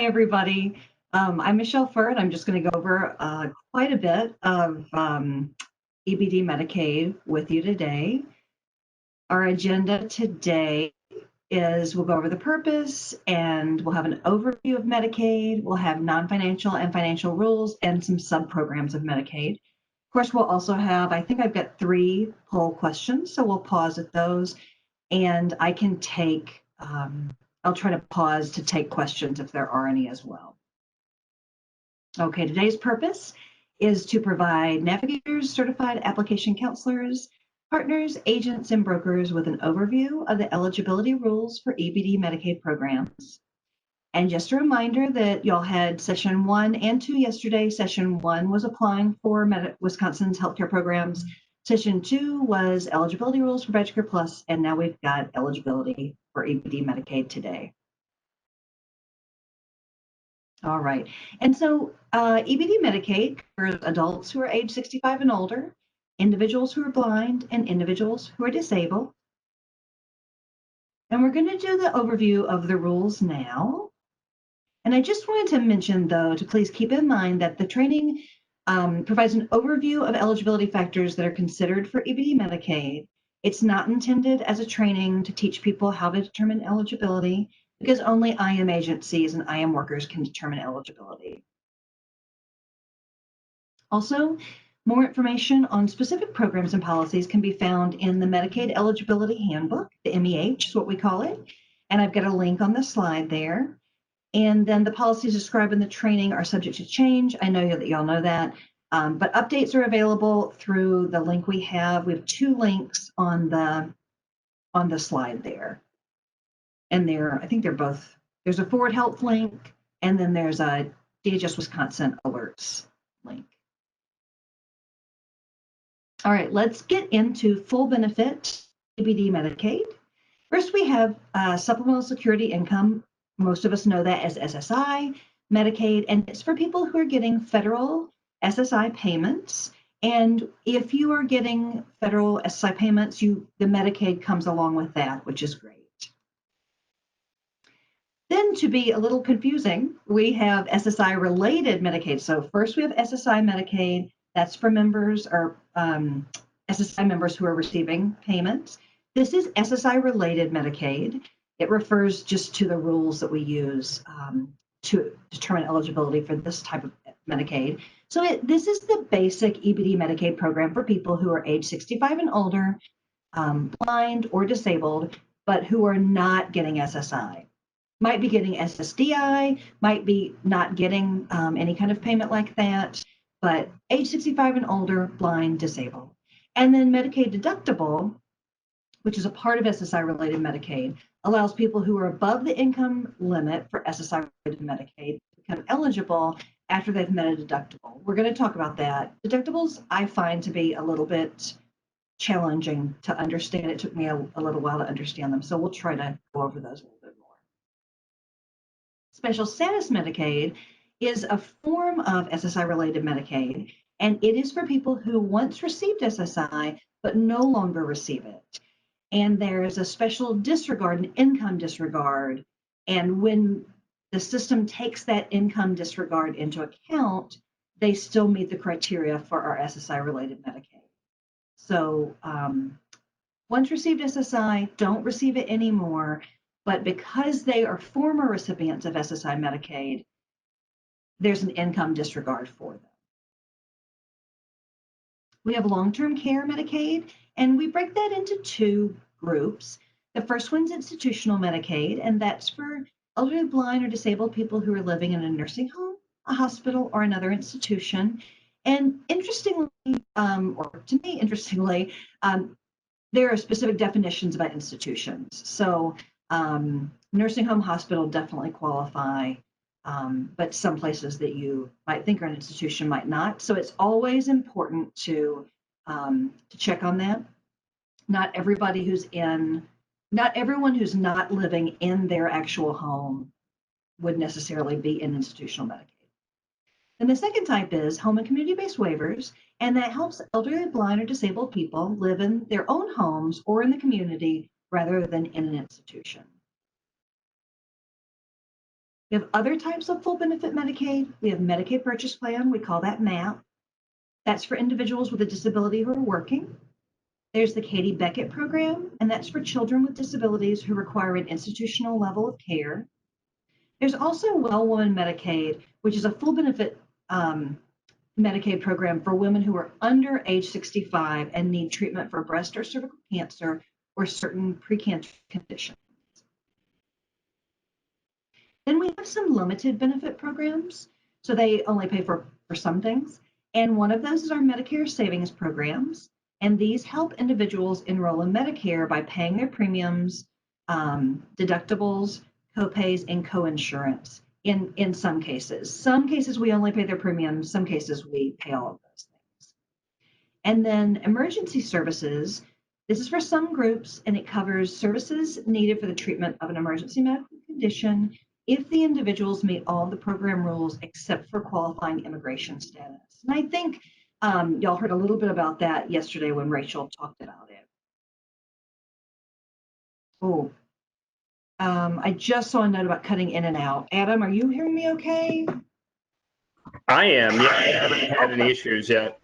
everybody. I'm Michelle Furr, and I'm just going to go over quite a bit of EBD Medicaid with you today. Our agenda today is we'll go over the purpose, and we'll have an overview of Medicaid. We'll have non-financial and financial rules and some sub-programs of Medicaid. Of course, we'll also have, I think I've got 3 poll questions, so we'll pause at those, and I can take I'll try to pause to take questions if there are any as well. Okay, today's purpose is to provide navigators, certified application counselors, partners, agents, and brokers with an overview of the eligibility rules for EBD Medicaid programs. And just a reminder that y'all had session 1 and 2 yesterday. Session 1 was applying for Wisconsin's healthcare programs. Session 2 was eligibility rules for Medicare Plus, and now we've got eligibility for EBD Medicaid today. All right, and so EBD Medicaid covers adults who are age 65 and older, individuals who are blind, and individuals who are disabled. And we're going to do the overview of the rules now. And I just wanted to mention, though, to please keep in mind that the training provides an overview of eligibility factors that are considered for EBD Medicaid. It's not intended as a training to teach people how to determine eligibility, because only IM agencies and IM workers can determine eligibility. Also, more information on specific programs and policies can be found in the Medicaid Eligibility Handbook, the MEH is what we call it, and I've got a link on the slide there. And then the policies described in the training are subject to change. I know that y'all know that, but updates are available through the link we have. We have 2 links on the slide there. And I think they're both, there's a Forward Health link, and then there's a DHS Wisconsin alerts link. All right, let's get into full benefit EBD Medicaid. First, we have supplemental security income. Most of us know that as SSI, Medicaid, and it's for people who are getting federal SSI payments. And if you are getting federal SSI payments, the Medicaid comes along with that, which is great. Then, to be a little confusing, we have SSI-related Medicaid. So first we have SSI Medicaid. That's for members or SSI members who are receiving payments. This is SSI-related Medicaid. It refers just to the rules that we use to determine eligibility for this type of Medicaid. So this is the basic EBD Medicaid program for people who are age 65 and older, blind or disabled, but who are not getting SSI. Might be getting SSDI, might be not getting any kind of payment like that, but age 65 and older, blind, disabled. And then Medicaid Deductible, which is a part of SSI-related Medicaid, allows people who are above the income limit for SSI-related Medicaid to become eligible after they've met a deductible. We're going to talk about that. Deductibles I find to be a little bit challenging to understand. It took me a little while to understand them, so we'll try to go over those a little bit more. Special Status Medicaid is a form of SSI-related Medicaid, and it is for people who once received SSI but no longer receive it. And there's a special disregard, an income disregard. And when the system takes that income disregard into account, they still meet the criteria for our SSI-related Medicaid. So once received SSI, don't receive it anymore, but because they are former recipients of SSI Medicaid, there's an income disregard for them. We have long-term care Medicaid, and we break that into 2 groups. The first one's institutional Medicaid, and that's for elderly, blind, or disabled people who are living in a nursing home, a hospital, or another institution. And interestingly, or to me, interestingly, there are specific definitions about institutions. So nursing home, hospital definitely qualify, but some places that you might think are an institution might not. So it's always important to check on that. Not everyone who's not living in their actual home would necessarily be in institutional Medicaid. And the second type is home and community-based waivers, and that helps elderly, blind, or disabled people live in their own homes or in the community rather than in an institution. We have other types of full benefit Medicaid. We have Medicaid Purchase Plan. We call that MAP. That's for individuals with a disability who are working. There's the Katie Beckett program, and that's for children with disabilities who require an institutional level of care. There's also Well Woman Medicaid, which is a full benefit Medicaid program for women who are under age 65 and need treatment for breast or cervical cancer or certain precancer conditions. Then we have some limited benefit programs. So they only pay for some things. And one of those is our Medicare savings programs. And these help individuals enroll in Medicare by paying their premiums, deductibles, copays, and coinsurance in some cases. Some cases we only pay their premiums, some cases we pay all of those things. And then emergency services, this is for some groups, and it covers services needed for the treatment of an emergency medical condition if the individuals meet all the program rules except for qualifying immigration status. And I think y'all heard a little bit about that yesterday when Rachel talked about it. Oh, I just saw a note about cutting in and out. Adam, are you hearing me okay? I am. Yeah, I haven't had any issues yet.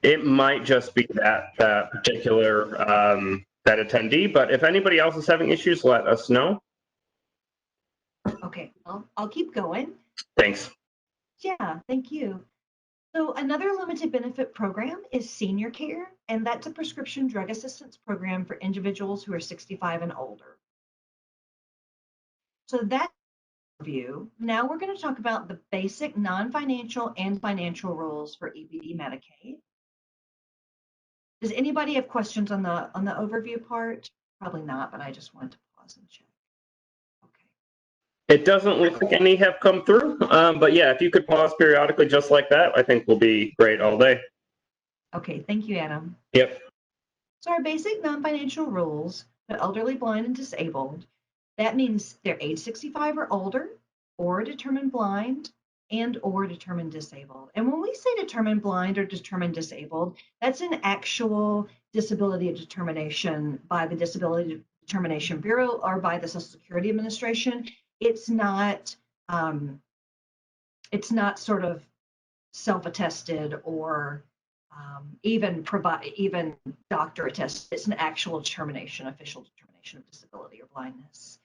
It might just be that particular that attendee, but if anybody else is having issues, let us know. Okay, I'll keep going. Thanks. Yeah, thank you. So another limited benefit program is senior care, and that's a prescription drug assistance program for individuals who are 65 and older. So that's review. Now we're going to talk about the basic non-financial and financial rules for EBD Medicaid. Does anybody have questions on the overview part? Probably not, but I just wanted to pause and check. Okay. It doesn't look like any have come through, but yeah, if you could pause periodically just like that, I think will be great all day. Okay, thank you, Adam. Yep. So our basic non-financial rules for elderly, blind, and disabled, that means they're age 65 or older, or determined blind, and or determined disabled. And when we say determined blind or determined disabled, that's an actual disability determination by the Disability Determination Bureau or by the Social Security Administration. It's not sort of self-attested or even doctor attested. It's an actual determination, official determination of disability or blindness.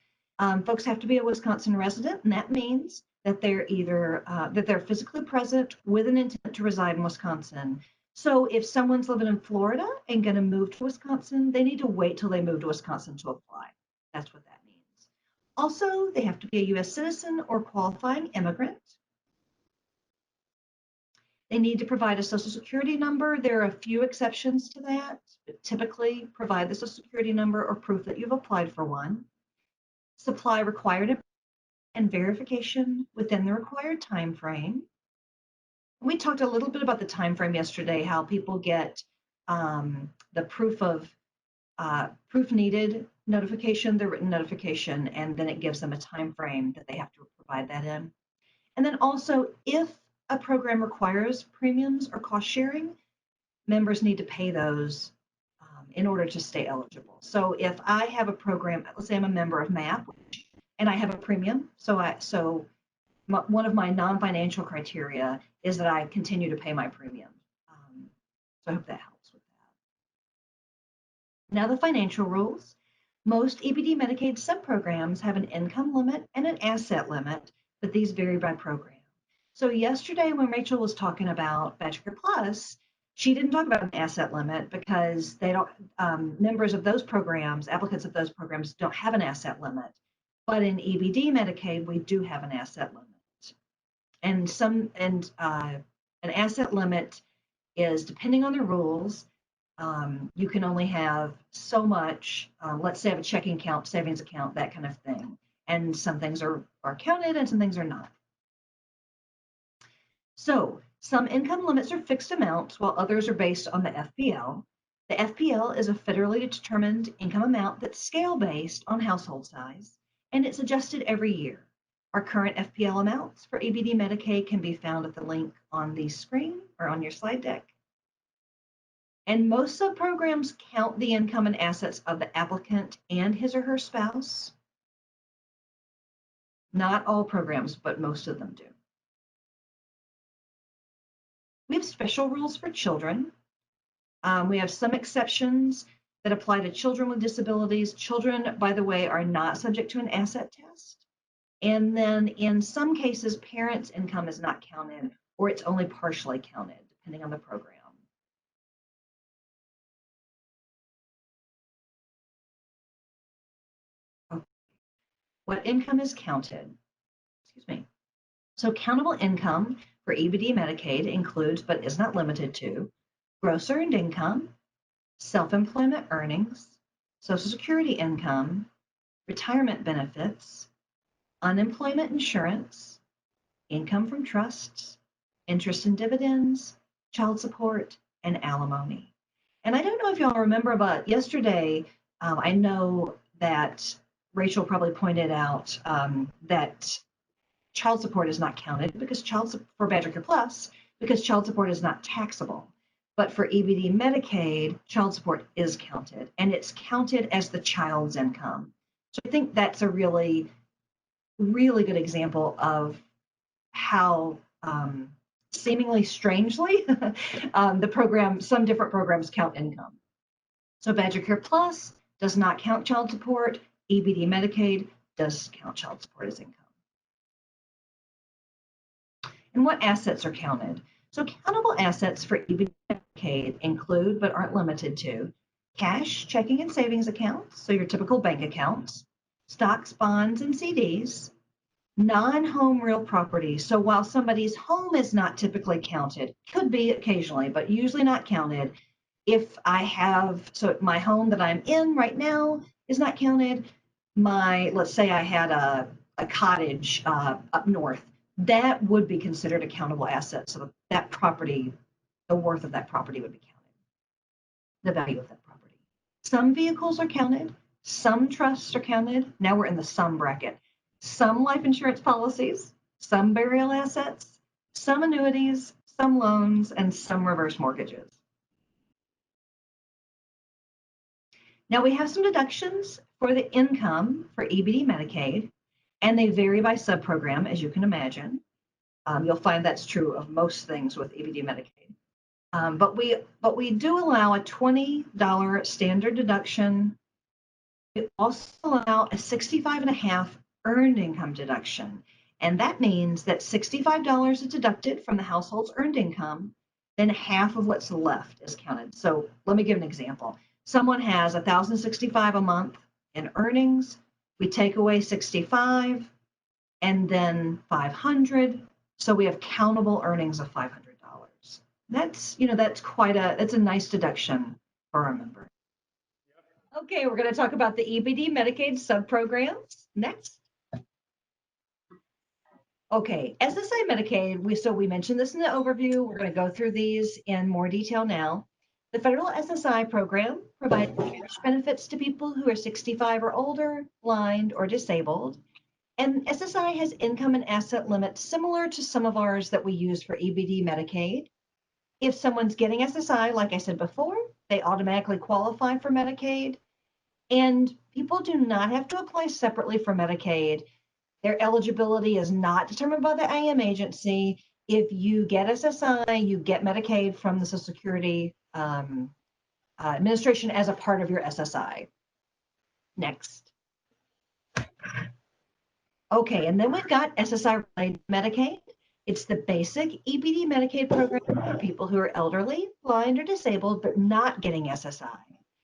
Folks have to be a Wisconsin resident, and that means that they're either that they're physically present with an intent to reside in Wisconsin. So if someone's living in Florida and going to move to Wisconsin, they need to wait till they move to Wisconsin to apply. That's what that means. Also, they have to be a U.S. citizen or qualifying immigrant. They need to provide a Social Security number. There are a few exceptions to that, but typically provide the Social Security number or proof that you've applied for one. Supply required and verification within the required time frame. We talked a little bit about the time frame yesterday, how people get the proof needed notification, the written notification, and then it gives them a time frame that they have to provide that in. And then also, if a program requires premiums or cost sharing, members need to pay those in order to stay eligible. So if I have a program, let's say I'm a member of MAP, and I have a premium, one of my non-financial criteria is that I continue to pay my premium. So I hope that helps with that. Now the financial rules. Most EBD Medicaid subprograms have an income limit and an asset limit, but these vary by program. So yesterday when Rachel was talking about Badger Plus, she didn't talk about an asset limit because they don't, members of those programs, applicants of those programs don't have an asset limit. But in EBD Medicaid, we do have an asset limit. And an asset limit is, depending on the rules, you can only have so much, let's say I have a checking account, savings account, that kind of thing. And some things are counted and some things are not. So some income limits are fixed amounts while others are based on the FPL. The FPL is a federally determined income amount that's scale-based on household size, and it's adjusted every year. Our current FPL amounts for EBD Medicaid can be found at the link on the screen or on your slide deck. And most subprograms count the income and assets of the applicant and his or her spouse. Not all programs, but most of them do. We have special rules for children. We have some exceptions that apply to children with disabilities. Children, by the way, are not subject to an asset test. And then in some cases, parents' income is not counted, or it's only partially counted, depending on the program. Okay. What income is counted? Excuse me. So countable income for EBD Medicaid includes, but is not limited to, gross earned income, self-employment earnings, Social Security income, retirement benefits, unemployment insurance, income from trusts, interest and dividends, child support, and alimony. And I don't know if y'all remember, but yesterday, I know that Rachel probably pointed out that child support is not counted because for Badger Care Plus, because child support is not taxable. But for EBD Medicaid, child support is counted, and it's counted as the child's income. So I think that's a really, really good example of how seemingly strangely some different programs count income. So Badger Care Plus does not count child support. EBD Medicaid does count child support as income. And what assets are counted? So countable assets for EBD Medicaid include, but aren't limited to, cash, checking and savings accounts, so your typical bank accounts, stocks, bonds, and CDs, non-home real property. So while somebody's home is not typically counted, could be occasionally, but usually not counted, if I have, so my home that I'm in right now is not counted. Let's say I had a cottage up north, that would be considered a countable asset. So that property, the worth of that property would be counted, the value of that property. Some vehicles are counted, some trusts are counted. Now we're in the some bracket. Some life insurance policies, some burial assets, some annuities, some loans, and some reverse mortgages. Now we have some deductions for the income for EBD Medicaid, and they vary by subprogram, as you can imagine. You'll find that's true of most things with EBD Medicaid. But we do allow a $20 standard deduction. We also allow a $65.50 earned income deduction. And that means that $65 is deducted from the household's earned income, then half of what's left is counted. So let me give an example. Someone has $1,065 a month in earnings. We take away 65 and then 500. So we have countable earnings of $500. That's a nice deduction for our member. Okay, we're going to talk about the EBD Medicaid subprograms next. Okay, SSI Medicaid, we mentioned this in the overview. We're going to go through these in more detail now. The federal SSI program provides cash benefits to people who are 65 or older, blind, or disabled. And SSI has income and asset limits similar to some of ours that we use for EBD Medicaid. If someone's getting SSI, like I said before, they automatically qualify for Medicaid. And people do not have to apply separately for Medicaid. Their eligibility is not determined by the IM agency. If you get SSI, you get Medicaid from the Social Security Administration as a part of your SSI. Next. Okay, and then we've got SSI-related Medicaid. It's the basic EBD Medicaid program for people who are elderly, blind, or disabled, but not getting SSI.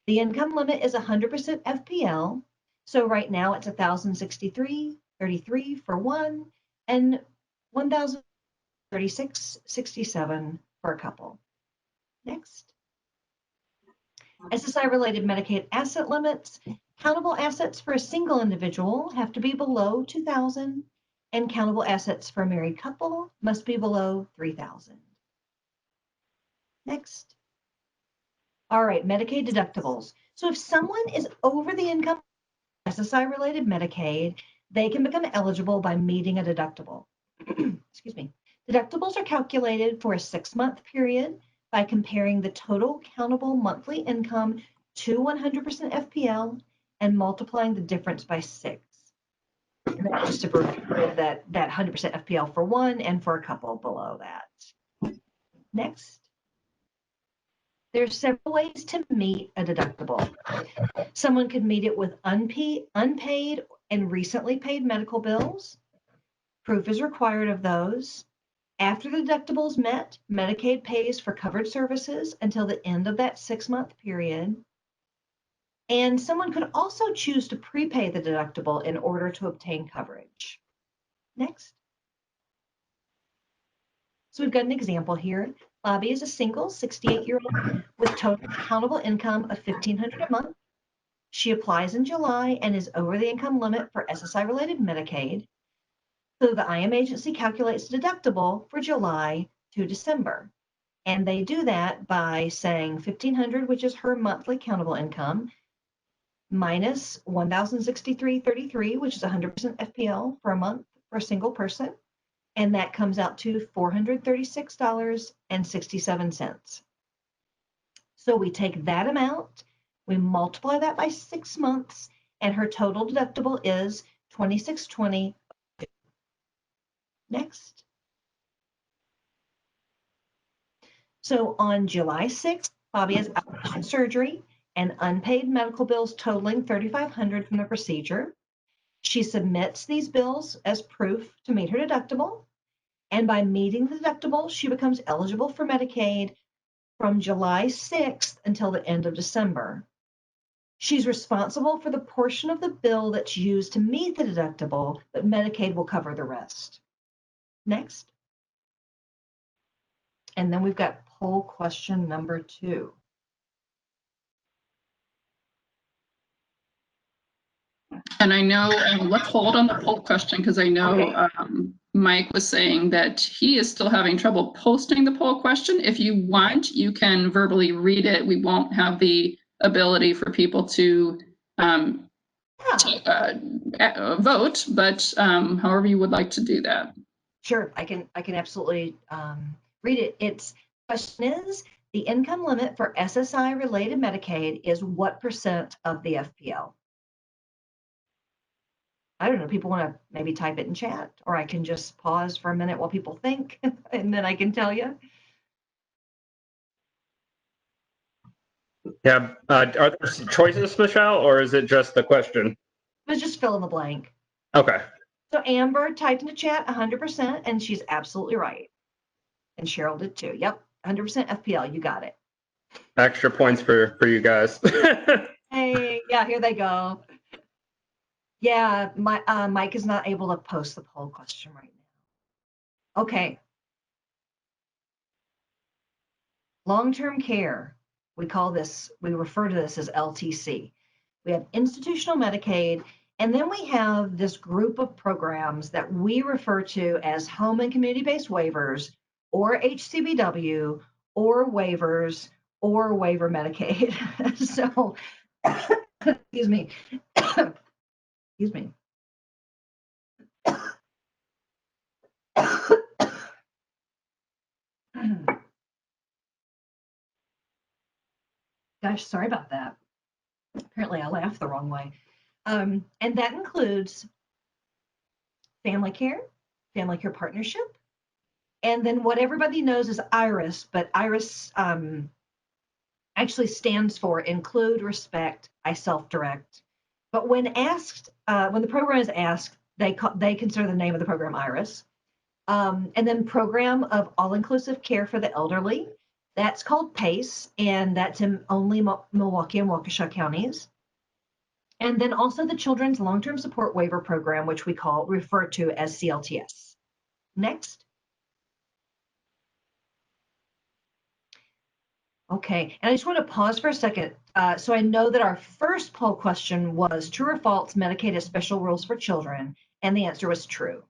The income limit is 100% FPL. So right now it's $1,063.33 for one and $1,036.67 for a couple. Next. SSI-related Medicaid asset limits. Countable assets for a single individual have to be below $2,000, and countable assets for a married couple must be below $3,000. Next. All right, Medicaid deductibles. So if someone is over the income SSI-related Medicaid, they can become eligible by meeting a deductible. Excuse me. Deductibles are calculated for a 6-month period by comparing the total countable monthly income to 100% FPL and multiplying the difference by 6. And that's just to prove that 100% FPL for one and for a couple below that. Next. There's several ways to meet a deductible. Someone could meet it with unpaid and recently paid medical bills. Proof is required of those. After the deductible is met, Medicaid pays for covered services until the end of that 6-month period. And someone could also choose to prepay the deductible in order to obtain coverage. Next. So we've got an example here. Bobby is a single 68-year-old with total accountable income of $1,500 a month. She applies in July and is over the income limit for SSI-related Medicaid. So the IM agency calculates the deductible for July to December. And they do that by saying $1,500, which is her monthly countable income, minus $1,063.33, which is 100% FPL for a month for a single person. And that comes out to $436.67. So we take that amount, we multiply that by 6 months, and her total deductible is $2,620. Next. So on July 6th, Bobby has outpatient surgery and unpaid medical bills totaling $3,500 from the procedure. She submits these bills as proof to meet her deductible. And by meeting the deductible, she becomes eligible for Medicaid from July 6th until the end of December. She's responsible for the portion of the bill that's used to meet the deductible, but Medicaid will cover the rest. Next. And then we've got poll question number 2. And I know, let's hold on the poll question because I know Okay. Mike was saying that he is still having trouble posting the poll question. If you want, you can verbally read it. We won't have the ability for people to vote, but however you would like to do that. Sure, I can absolutely read it. Its question is, the income limit for SSI related Medicaid is what percent of the FPL? I don't know, people want to maybe type it in chat, or I can just pause for a minute while people think, and then I can tell you. Yeah, are there choices, Michelle, or is it just the question? Let's just fill in the blank. Okay. So Amber typed in the chat 100%, and she's absolutely right. And Cheryl did too. Yep, 100% FPL, you got it. Extra points for you guys. Hey, yeah, here they go. Yeah, Mike is not able to post the poll question right now. Okay. Long-term care, we refer to this as LTC. We have institutional Medicaid, and then we have this group of programs that we refer to as home and community-based waivers, or HCBW, or waivers, or waiver Medicaid. So, excuse me. Excuse me. Gosh, sorry about that. Apparently I laughed the wrong way. And that includes family care partnership, and then what everybody knows is IRIS, but IRIS actually stands for Include, Respect, I Self-Direct. But when the program is asked, they consider the name of the program IRIS. And then Program of All-Inclusive Care for the Elderly, that's called PACE, and that's in only Milwaukee and Waukesha counties. And then also the Children's Long-Term Support Waiver Program, which we refer to as CLTS. Next. Okay, and I just want to pause for a second. So I know that our first poll question was true or false, Medicaid has special rules for children, and the answer was true.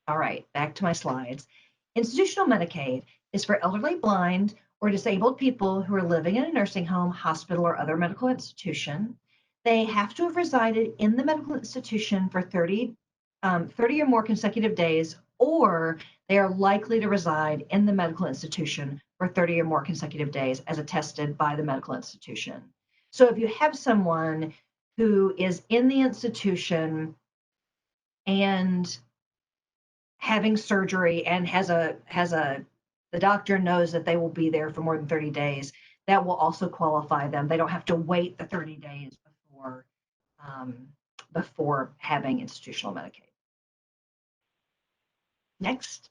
All right, back to my slides. Institutional Medicaid is for elderly, blind, or disabled people who are living in a nursing home, hospital, or other medical institution. They have to have resided in the medical institution for 30 or more consecutive days, or they are likely to reside in the medical institution for 30 or more consecutive days as attested by the medical institution. So if you have someone who is in the institution and having surgery and the doctor knows that they will be there for more than 30 days, that will also qualify them. They don't have to wait the 30 days before having institutional Medicaid. Next.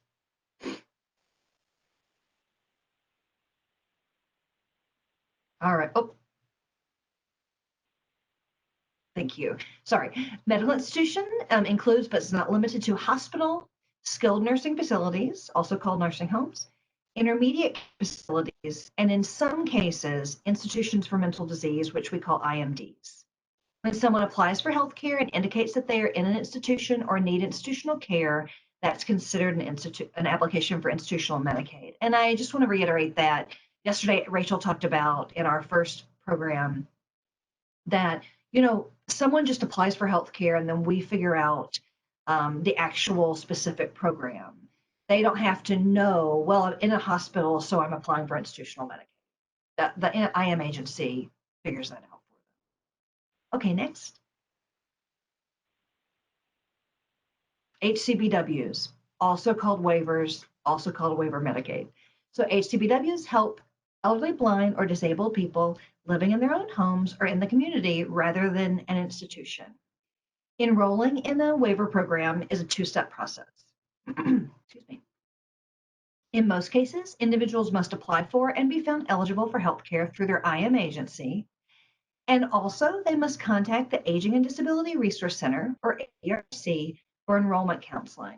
All right. Oh, thank you. Sorry. Medical institution includes, but is not limited to, hospital, skilled nursing facilities, also called nursing homes, intermediate facilities, and in some cases, institutions for mental disease, which we call IMDs. When someone applies for health care and indicates that they are in an institution or need institutional care, that's considered an application for institutional Medicaid. And I just want to reiterate that yesterday, Rachel talked about in our first program that, someone just applies for health care and then we figure out the actual specific program. They don't have to know, well, I'm in a hospital, so I'm applying for institutional Medicaid. The IM agency figures that out for them. Okay, next. HCBWs, also called waivers, also called waiver Medicaid. So HCBWs help elderly, blind, or disabled people living in their own homes or in the community rather than an institution. Enrolling in a waiver program is a two-step process. Excuse me. In most cases, individuals must apply for and be found eligible for health care through their IM agency. And also, they must contact the Aging and Disability Resource Center, or ADRC, for enrollment counseling.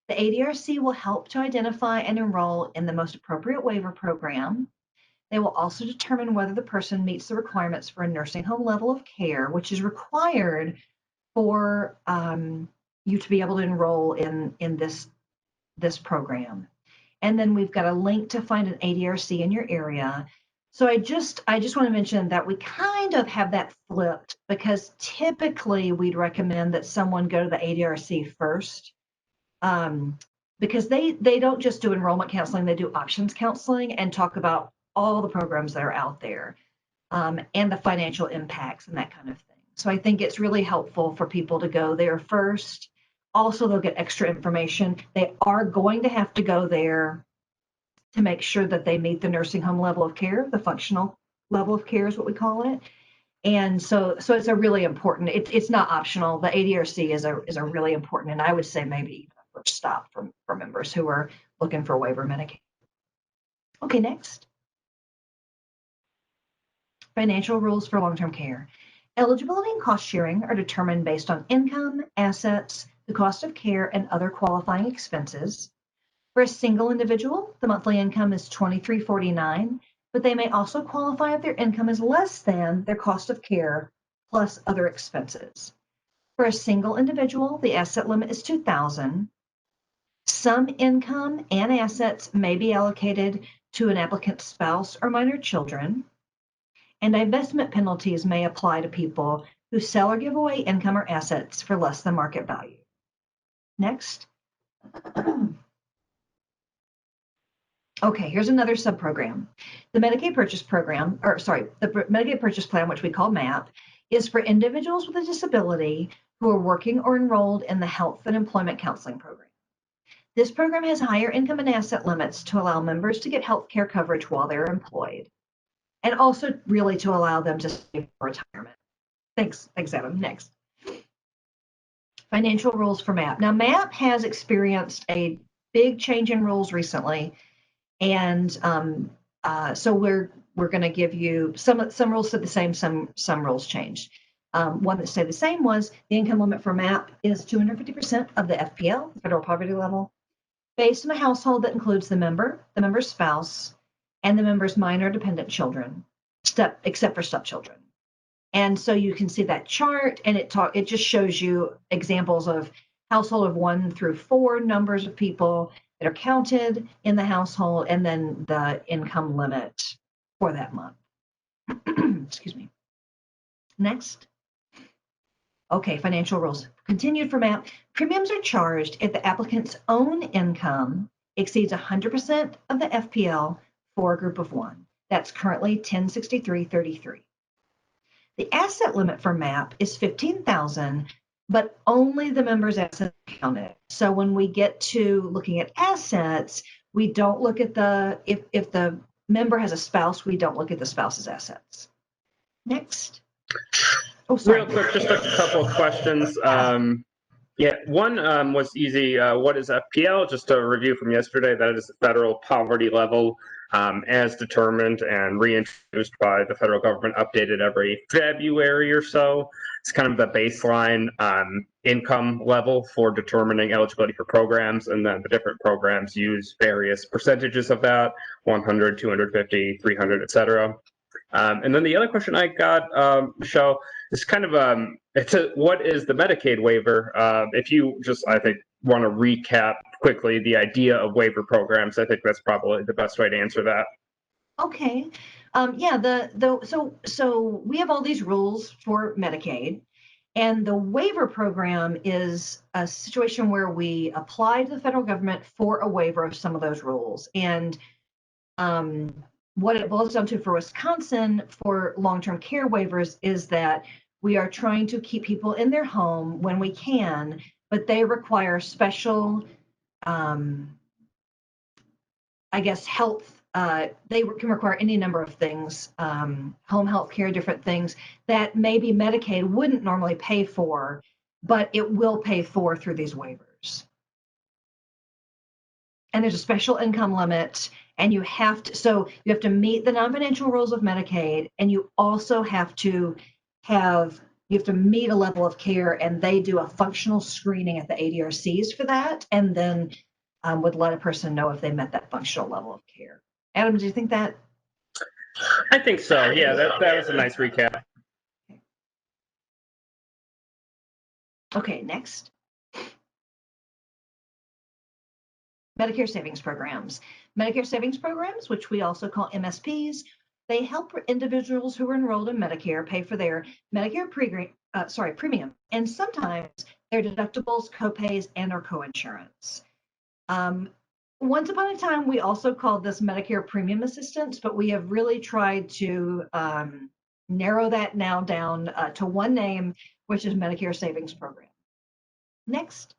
The ADRC will help to identify and enroll in the most appropriate waiver program. They will also determine whether the person meets the requirements for a nursing home level of care, which is required for you to be able to enroll in this program. And then we've got a link to find an ADRC in your area. So I just want to mention that we kind of have that flipped, because typically we'd recommend that someone go to the ADRC first, because they don't just do enrollment counseling, they do options counseling and talk about all the programs that are out there and the financial impacts and that kind of thing. So I think it's really helpful for people to go there first. Also, they'll get extra information. They are going to have to go there to make sure that they meet the nursing home level of care, the functional level of care is what we call it. And so it's a really important, it's not optional. The ADRC is a really important, and I would say maybe a first stop for members who are looking for waiver Medicaid. Okay, next. Financial rules for long-term care. Eligibility and cost sharing are determined based on income, assets, the cost of care, and other qualifying expenses. For a single individual, the monthly income is $23.49, but they may also qualify if their income is less than their cost of care plus other expenses. For a single individual, the asset limit is $2,000. Some income and assets may be allocated to an applicant's spouse or minor children, and divestment penalties may apply to people who sell or give away income or assets for less than market value. Next. Okay, here's another subprogram. The Medicaid Purchase Program, the Medicaid Purchase Plan, which we call MAP, is for individuals with a disability who are working or enrolled in the Health and Employment Counseling Program. This program has higher income and asset limits to allow members to get health care coverage while they're employed, and also really to allow them to save for retirement. Thanks, Adam. Next. Financial rules for MAP. Now, MAP has experienced a big change in rules recently. And so we're going to give you some rules stayed the same, some rules changed. One that stayed the same was the income limit for MAP is 250% of the FPL, the federal poverty level, based on a household that includes the member's spouse, and the member's minor dependent children, except for stepchildren. And so you can see that chart, and it just shows you examples of household of 1 through 4 numbers of people that are counted in the household, and then the income limit for that month. Excuse me. Next. Okay, financial rules. Continued for MAP. Premiums are charged if the applicant's own income exceeds 100% of the FPL for a group of 1. That's currently $1063.33. The asset limit for MAP is $15,000, but only the member's assets are counted. So when we get to looking at assets, we don't look at if the member has a spouse, we don't look at the spouse's assets. Next. Oh, sorry. Real quick, just a couple of questions. Yeah, one was easy. What is FPL? Just a review from yesterday. That is the federal poverty level as determined and reintroduced by the federal government, updated every February or so. It's kind of the baseline income level for determining eligibility for programs, and then the different programs use various percentages of that, 100, 250, 300, et cetera. And then the other question I got, Michelle, is kind of what is the Medicaid waiver? If you just, I think, want to recap quickly the idea of waiver programs, I think that's probably the best way to answer that. Okay. Yeah. So we have all these rules for Medicaid, and the waiver program is a situation where we apply to the federal government for a waiver of some of those rules. And what it boils down to for Wisconsin for long-term care waivers is that we are trying to keep people in their home when we can, but they require special, I guess, health. They can require any number of things, home health care, different things that maybe Medicaid wouldn't normally pay for, but it will pay for through these waivers. And there's a special income limit, and you have to meet the non-financial rules of Medicaid, and you also have to meet a level of care, and they do a functional screening at the ADRCs for that, and then would let a person know if they met that functional level of care. Adam, do you think that? I think so. Yeah, that was a nice recap. Okay, next. Medicare savings programs. Medicare savings programs, which we also call MSPs, they help individuals who are enrolled in Medicare pay for their Medicare premium, and sometimes their deductibles, copays, and or coinsurance. Once upon a time, we also called this Medicare premium assistance, but we have really tried to narrow that now down to one name, which is Medicare savings program. Next.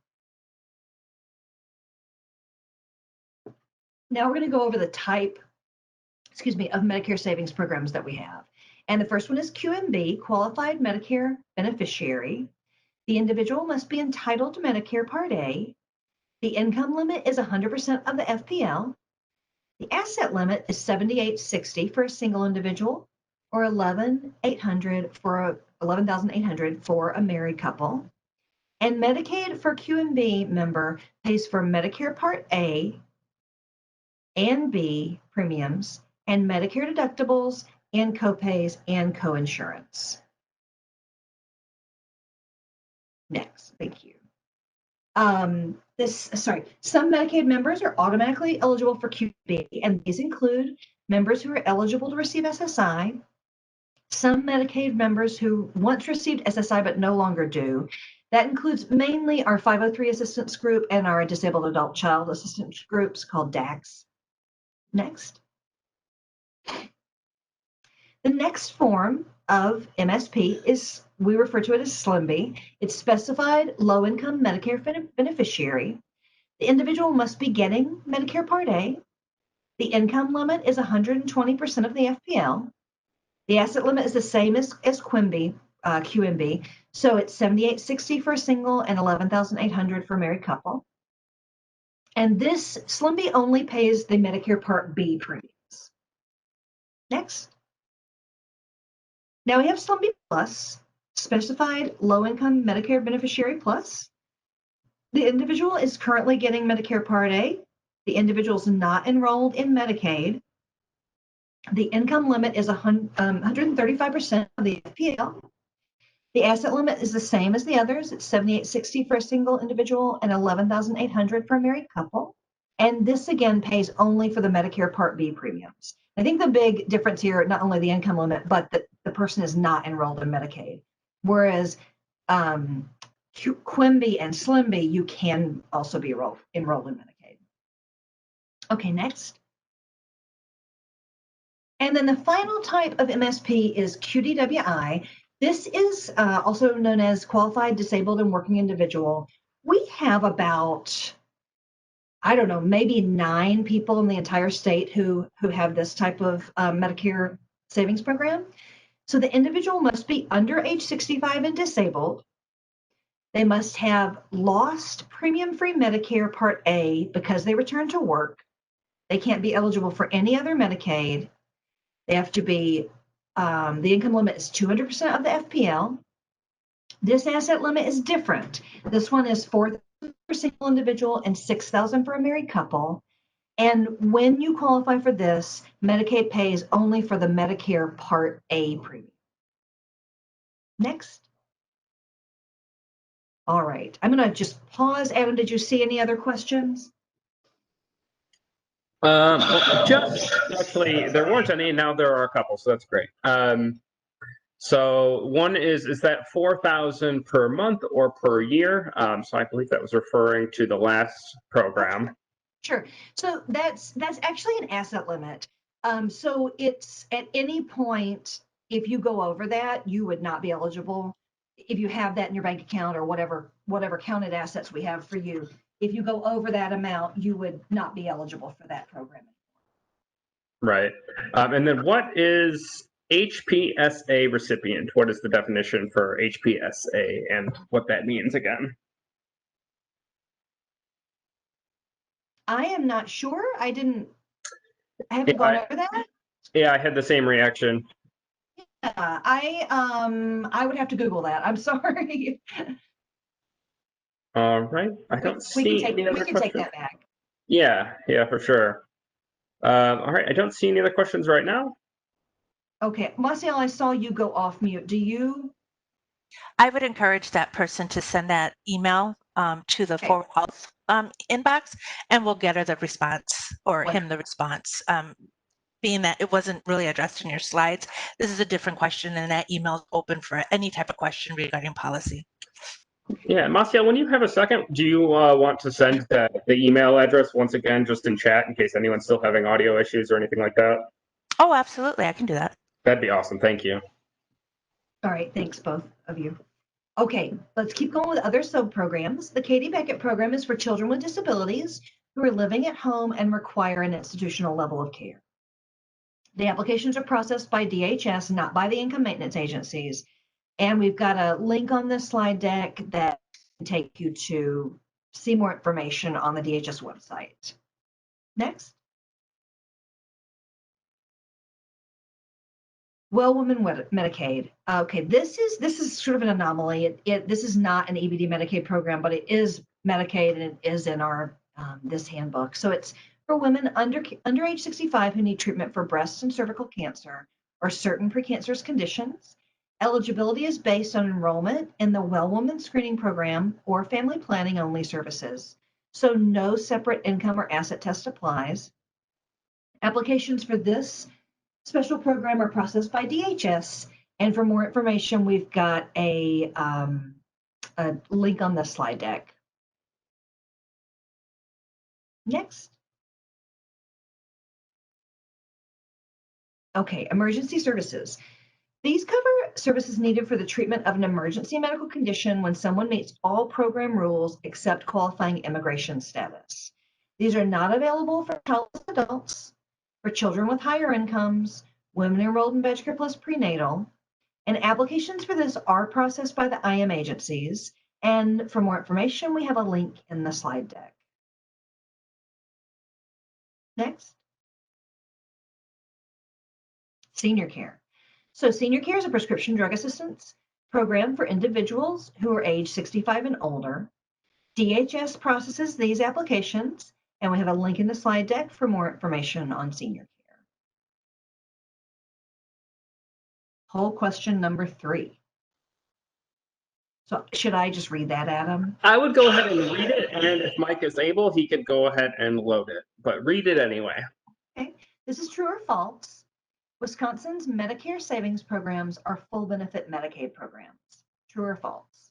Now we're going to go over the type, of Medicare savings programs that we have. And the first one is QMB, Qualified Medicare Beneficiary. The individual must be entitled to Medicare Part A. The income limit is 100% of the FPL. The asset limit is $7,860 for a single individual, or $11,800 for a married couple. And Medicaid for QMB member pays for Medicare Part A and B premiums, and Medicare deductibles, and copays, and coinsurance. Next, thank you. Some Medicaid members are automatically eligible for QB, and these include members who are eligible to receive SSI, some Medicaid members who once received SSI but no longer do. That includes mainly our 503 assistance group and our disabled adult child assistance groups called DACs. Next. The next form of MSP is, we refer to it as SLMB. It's Specified Low-Income Medicare Beneficiary. The individual must be getting Medicare Part A. The income limit is 120% of the FPL. The asset limit is the same as QMB, so it's $7,860 for a single and $11,800 for a married couple. And this SLMB only pays the Medicare Part B premiums. Next. Now we have SLMB Plus, Specified Low-Income Medicare Beneficiary Plus. The individual is currently getting Medicare Part A. The individual is not enrolled in Medicaid. The income limit is 135% of the FPL. The asset limit is the same as the others. It's $7,860 for a single individual and $11,800 for a married couple. And this again pays only for the Medicare Part B premiums. I think the big difference here, not only the income limit, but that the person is not enrolled in Medicaid. Whereas QMB and SLMB, you can also be enrolled in Medicaid. Okay, next. And then the final type of MSP is QDWI, This is also known as qualified disabled and working individual. We have about, I don't know, maybe 9 people in the entire state who have this type of Medicare savings program. So the individual must be under age 65 and disabled. They must have lost premium-free Medicare Part A because they returned to work. They can't be eligible for any other Medicaid. They have to be, the income limit is 200% of the FPL. This asset limit is different. This one is $4,000 for a single individual and $6,000 for a married couple. And when you qualify for this, Medicaid pays only for the Medicare Part A premium. Next. All right, I'm going to just pause. Adam, did you see any other questions? Just actually, there weren't any. Now there are a couple, so that's great. So one is that 4,000 per month or per year? So I believe that was referring to the last program. Sure. So that's actually an asset limit. So it's at any point, if you go over that, you would not be eligible. If you have that in your bank account or whatever counted assets we have for you, if you go over that amount, you would not be eligible for that program. Right. And then what is HPSA recipient? What is the definition for HPSA and what that means again? I am not sure. I haven't gone over that. Yeah, I had the same reaction. Yeah, I would have to Google that. I'm sorry. All right. I don't see any other we can questions. take that back. Yeah, for sure. All right. I don't see any other questions right now. Okay, Marcial, I saw you go off mute. Do you? I would encourage that person to send that email to the Okay. Forward Health inbox, and we'll get her the response, or Wonderful. him the response. Being that it wasn't really addressed in your slides, this is a different question, and that email is open for any type of question regarding policy. Yeah, Marcia, when you have a second, do you want to send the email address once again, just in chat, in case anyone's still having audio issues or anything like that? Oh, absolutely. I can do that. That'd be awesome. Thank you. All right, thanks both of you. Okay, let's keep going with other sub-programs. The Katie Beckett program is for children with disabilities who are living at home and require an institutional level of care. The applications are processed by DHS, not by the income maintenance agencies. And we've got a link on this slide deck that can take you to see more information on the DHS website. Next. Well Woman Medicaid. Okay, this is sort of an anomaly. This is not an EBD Medicaid program, but it is Medicaid and it is in our this handbook. So it's for women under age 65 who need treatment for breast and cervical cancer or certain precancerous conditions. Eligibility is based on enrollment in the Well Woman Screening Program or family planning only services. So no separate income or asset test applies. Applications for this special program are processed by DHS. And for more information, we've got a link on the slide deck. Next. Okay, emergency services. These cover services needed for the treatment of an emergency medical condition when someone meets all program rules except qualifying immigration status. These are not available for childless adults, for children with higher incomes, women enrolled in Medicare Plus prenatal, and applications for this are processed by the IM agencies. And for more information, we have a link in the slide deck. Next. Senior care. So senior care is a prescription drug assistance program for individuals who are age 65 and older. DHS processes these applications, and we have a link in the slide deck for more information on senior care. Poll question number 3. So should I just read that, Adam? I would go ahead and read it, and if Mike is able, he could go ahead and load it. But read it anyway. Okay. This is true or false. Wisconsin's Medicare savings programs are full benefit Medicaid programs. True or false?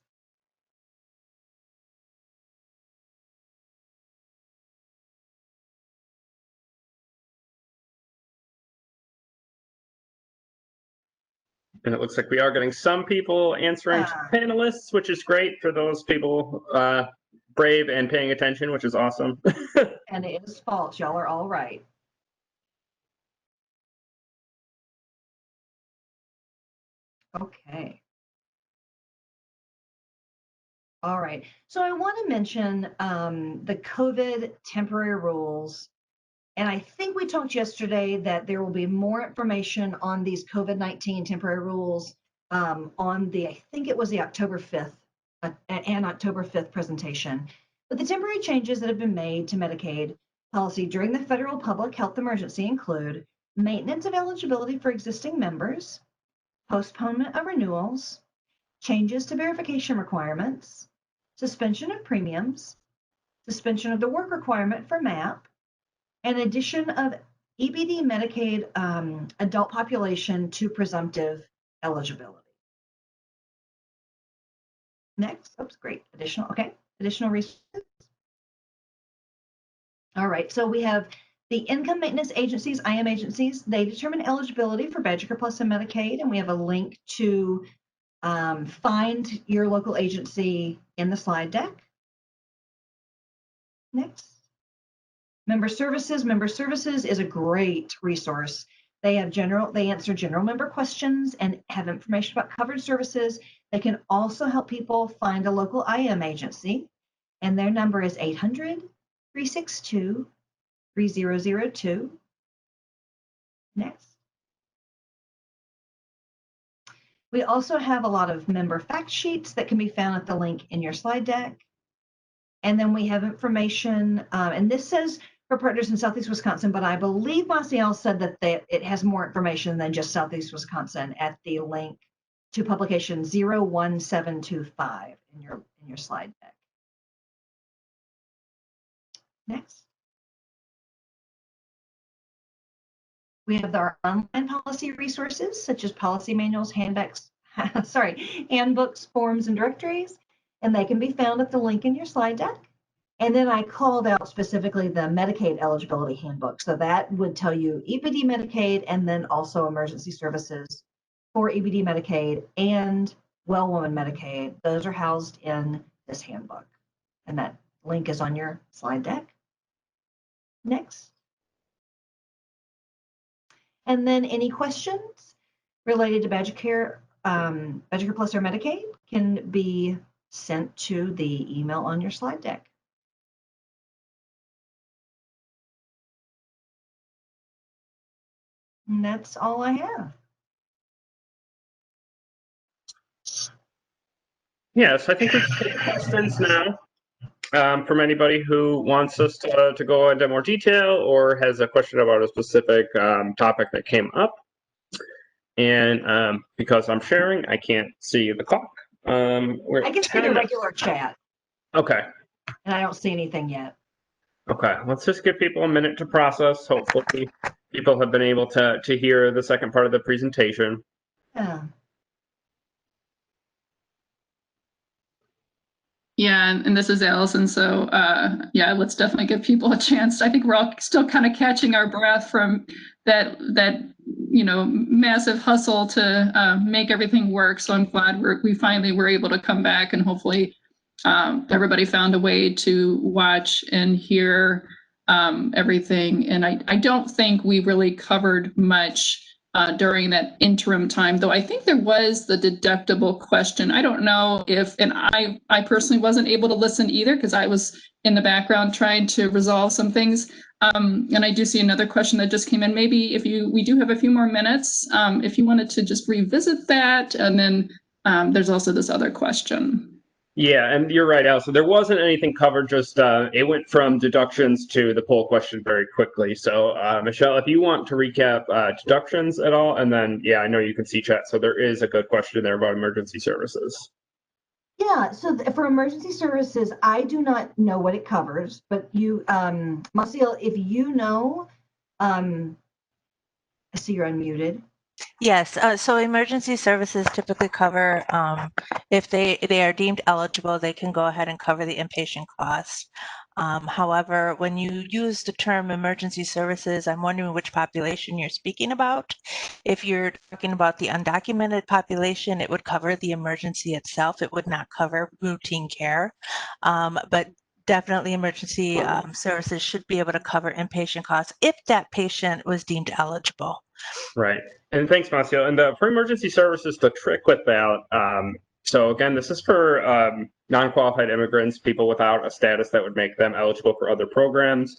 And it looks like we are getting some people answering to the panelists, which is great for those people brave and paying attention, which is awesome. And it is false. Y'all are all right. Okay. All right. So I want to mention the COVID temporary rules. And I think we talked yesterday that there will be more information on these COVID-19 temporary rules on the, I think it was the October 5th and October 5th presentation. But the temporary changes that have been made to Medicaid policy during the federal public health emergency include maintenance of eligibility for existing members, postponement of renewals, changes to verification requirements, suspension of premiums, suspension of the work requirement for MAP, and addition of EBD Medicaid adult population to presumptive eligibility. Next, oops, great, additional resources. All right, so we have the income maintenance agencies, IM agencies, they determine eligibility for Badger Plus and Medicaid, and we have a link to find your local agency in the slide deck. Next. Member services is a great resource. They answer general member questions and have information about covered services. They can also help people find a local IM agency, and their number is 800-362-3002. Next. We also have a lot of member fact sheets that can be found at the link in your slide deck. And then we have information, and this says for partners in Southeast Wisconsin, but I believe Marcial said that it has more information than just Southeast Wisconsin at the link to publication 01725 in your slide deck. Next. We have our online policy resources, such as policy manuals, handbooks, forms, and directories, and they can be found at the link in your slide deck. And then I called out specifically the Medicaid eligibility handbook. So that would tell you EBD Medicaid and then also emergency services for EBD Medicaid and Well Woman Medicaid. Those are housed in this handbook. And that link is on your slide deck. Next. And then any questions related to Badger Care Plus or Medicaid can be sent to the email on your slide deck. And that's all I have. Yes, I think we can take questions now from anybody who wants us to go into more detail or has a question about a specific topic that came up. And because I'm sharing, I can't see the clock. I can see the regular chat. Okay. And I don't see anything yet. Okay, let's just give people a minute to process. Hopefully people have been able to hear the second part of the presentation. Yeah. Yeah, and this is Allison. So yeah, let's definitely give people a chance. I think we're all still kind of catching our breath from that massive hustle to make everything work. So I'm glad we finally were able to come back, and hopefully everybody found a way to watch and hear everything. And I don't think we really covered much during that interim time, though I think there was the deductible question. I don't know if, and I personally wasn't able to listen either because I was in the background trying to resolve some things. And I do see another question that just came in. Maybe we do have a few more minutes, if you wanted to just revisit that. And then there's also this other question. Yeah, and you're right, Al. So there wasn't anything covered, just it went from deductions to the poll question very quickly. So Michelle, if you want to recap deductions at all, and then, yeah, I know you can see chat. So there is a good question there about emergency services. Yeah, so for emergency services, I do not know what it covers, but you, Marcial, if you know, I see you're unmuted. Yes, so emergency services typically cover, if they are deemed eligible, they can go ahead and cover the inpatient costs. However, when you use the term emergency services, I'm wondering which population you're speaking about. If you're talking about the undocumented population, it would cover the emergency itself. It would not cover routine care. But definitely emergency services should be able to cover inpatient costs if that patient was deemed eligible. Right. And thanks, Marcio. And for emergency services, the trick with that, so again, this is for non-qualified immigrants, people without a status that would make them eligible for other programs.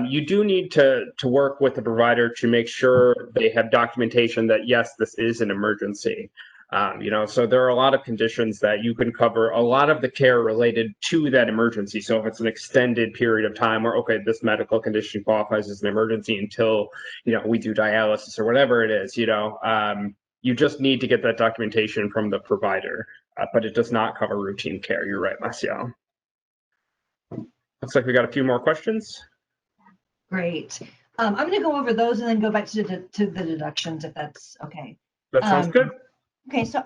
You do need to work with the provider to make sure they have documentation that, yes, this is an emergency. So there are a lot of conditions that you can cover a lot of the care related to that emergency. So if it's an extended period of time where, okay, this medical condition qualifies as an emergency until, we do dialysis or whatever it is, you just need to get that documentation from the provider, but it does not cover routine care. You're right, Marcio. Looks like we got a few more questions. Great. I'm going to go over those and then go back to the deductions, if that's okay. That sounds good. Okay, so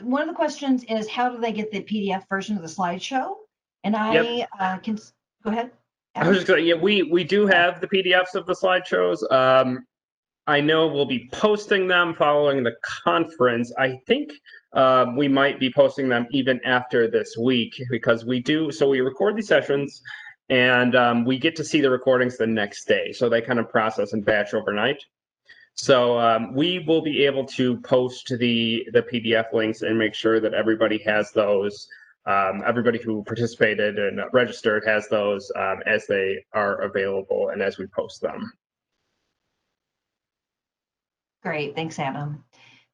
one of the questions is, how do they get the PDF version of the slideshow? And I can go ahead. I was just going to, yeah, we do have the PDFs of the slideshows. I know we'll be posting them following the conference. I think we might be posting them even after this week, because we record these sessions and we get to see the recordings the next day. So they kind of process and batch overnight. So we will be able to post the PDF links and make sure that everybody has those. Everybody who participated and registered has those as they are available and as we post them. Great, thanks, Adam.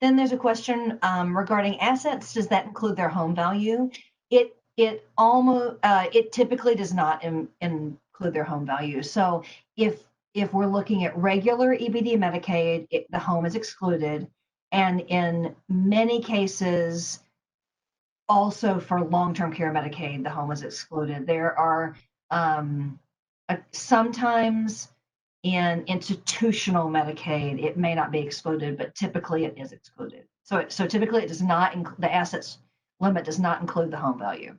Then there's a question regarding assets. Does that include their home value? It typically does not include their home value. So if we're looking at regular EBD Medicaid, the home is excluded, and in many cases, also for long-term care Medicaid, the home is excluded. There are sometimes in institutional Medicaid, it may not be excluded, but typically it is excluded. So typically it does not the assets limit does not include the home value.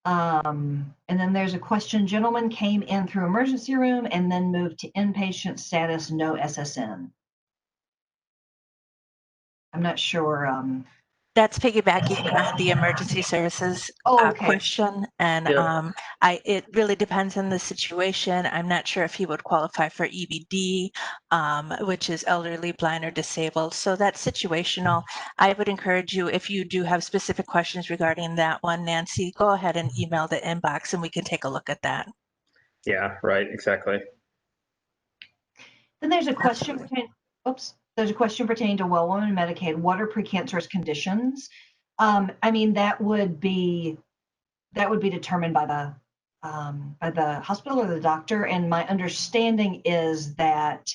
And then there's a question: gentleman came in through emergency room and then moved to inpatient status, no SSN. I'm not sure. That's piggybacking on the emergency services question, and it really depends on the situation. I'm not sure if he would qualify for EBD, which is elderly, blind, or disabled. So that's situational. I would encourage you, if you do have specific questions regarding that one, Nancy, go ahead and email the inbox, and we can take a look at that. Yeah, right, exactly. Then there's a question. There's a question pertaining to well woman Medicaid. What are precancerous conditions? I mean, that would be determined by the hospital or the doctor. And my understanding is that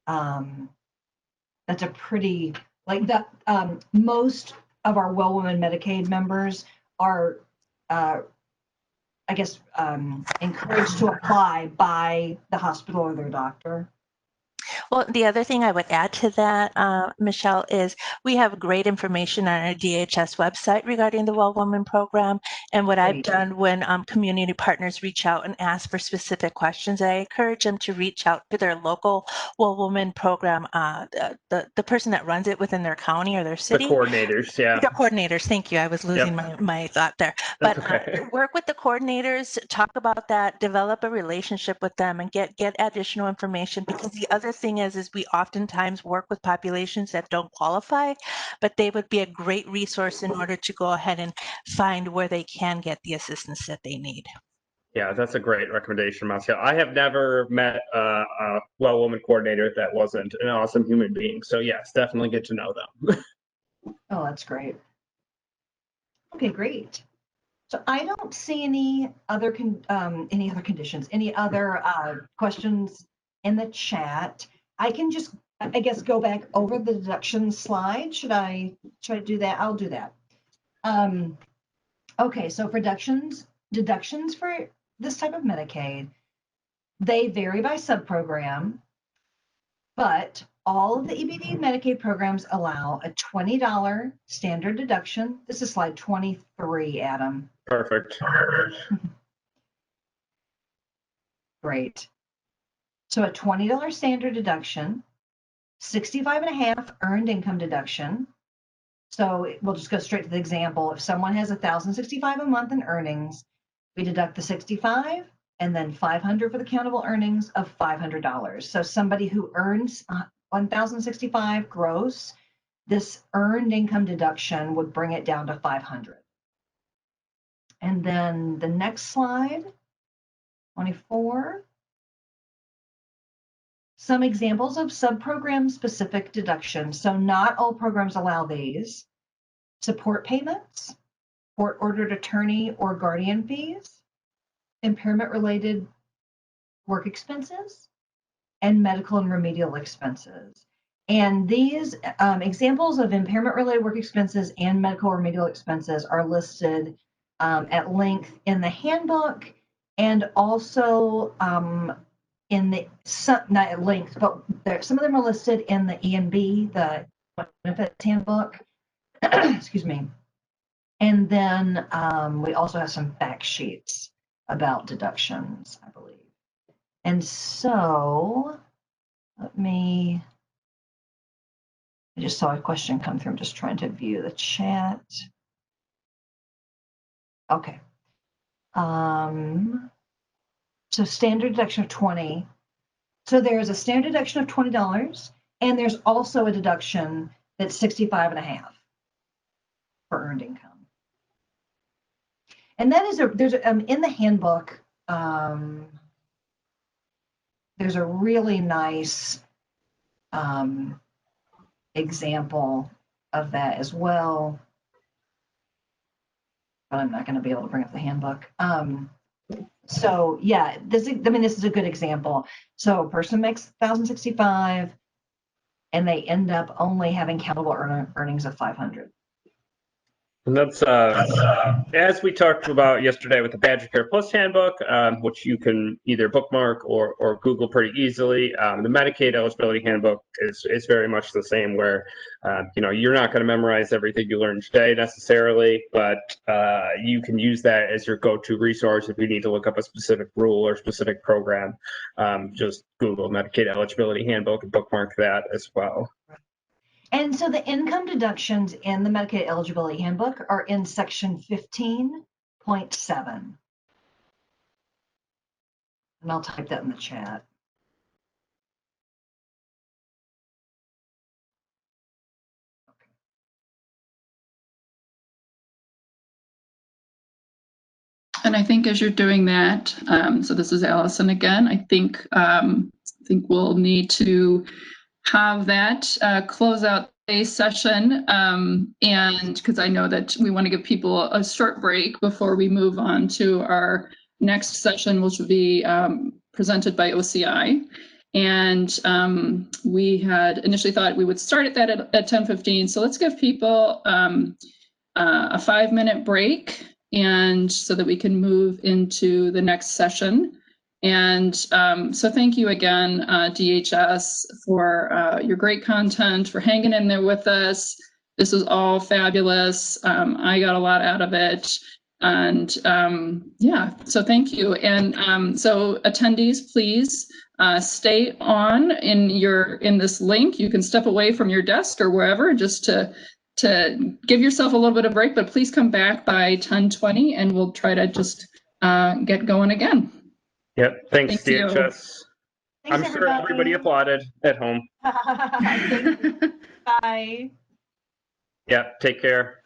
that's a pretty most of our well woman Medicaid members are, I guess, encouraged to apply by the hospital or their doctor. Well, the other thing I would add to that, Michelle, is we have great information on our DHS website regarding the Well Woman program. And what I've done when community partners reach out and ask for specific questions, I encourage them to reach out to their local Well Woman program, the person that runs it within their county or their city. The coordinators, yeah. The coordinators, thank you. I was losing my thought there. But work with the coordinators, talk about that, develop a relationship with them, and get additional information, because the other thing is we oftentimes work with populations that don't qualify, but they would be a great resource in order to go ahead and find where they can get the assistance that they need. Yeah, that's a great recommendation, Marcia. I have never met a well woman coordinator that wasn't an awesome human being. So yes, definitely get to know them. Oh, that's great. Okay, great. So I don't see any other conditions, any other questions in the chat. I can just, I guess, go back over the deduction slide. Should I do that? I'll do that. Okay, so for deductions for this type of Medicaid, they vary by subprogram, But all of the EBD Medicaid programs allow a $20 standard deduction. This is slide 23, Adam. Perfect. Great. So a $20 standard deduction, 65.5 earned income deduction. So we'll just go straight to the example. If someone has $1,065 a month in earnings, we deduct the 65 and then 500 for the countable earnings of $500. So somebody who earns 1,065 gross, this earned income deduction would bring it down to 500. And then the next slide, 24. Some examples of subprogram specific deductions. So not all programs allow these. Support payments, court-ordered attorney or guardian fees, impairment-related work expenses, and medical and remedial expenses. And these examples of impairment-related work expenses and medical remedial expenses are listed at length in the handbook, and also in the, not at length, but some of them are listed in the EMB, the benefits handbook. Excuse me. And then we also have some fact sheets about deductions, I believe. And so I just saw a question come through. I'm just trying to view the chat. Okay. So standard deduction of 20. So there's a standard deduction of $20, and there's also a deduction that's 65.5 for earned income. And that is there's in the handbook, there's a really nice example of that as well. But I'm not going to be able to bring up the handbook. So yeah, this is a good example. So a person makes 1,065 and they end up only having countable earnings of 500. And that's, as we talked about yesterday with the Badger Care Plus handbook, which you can either bookmark or Google pretty easily. The Medicaid Eligibility handbook is very much the same, where you're not going to memorize everything you learn today necessarily, but you can use that as your go-to resource if you need to look up a specific rule or specific program. Just Google Medicaid Eligibility handbook and bookmark that as well. And so the income deductions in the Medicaid Eligibility Handbook are in section 15.7. And I'll type that in the chat. And I think as you're doing that, so this is Allison again, I think we'll need to have that close out today's session, and because I know that we want to give people a short break before we move on to our next session, which will be presented by OCI. And we had initially thought we would start at that at 10:15. So let's give people a 5-minute break, and so that we can move into the next session. And so thank you again, DHS, for your great content, for hanging in there with us. This was all fabulous. I got a lot out of it. And yeah, so thank you. And so attendees, please stay on in this link. You can step away from your desk or wherever just to give yourself a little bit of break, but please come back by 10:20 and we'll try to just get going again. Yep. Thanks, Thank DHS. Thanks, I'm sure everybody applauded at home. Bye. Yep. Take care.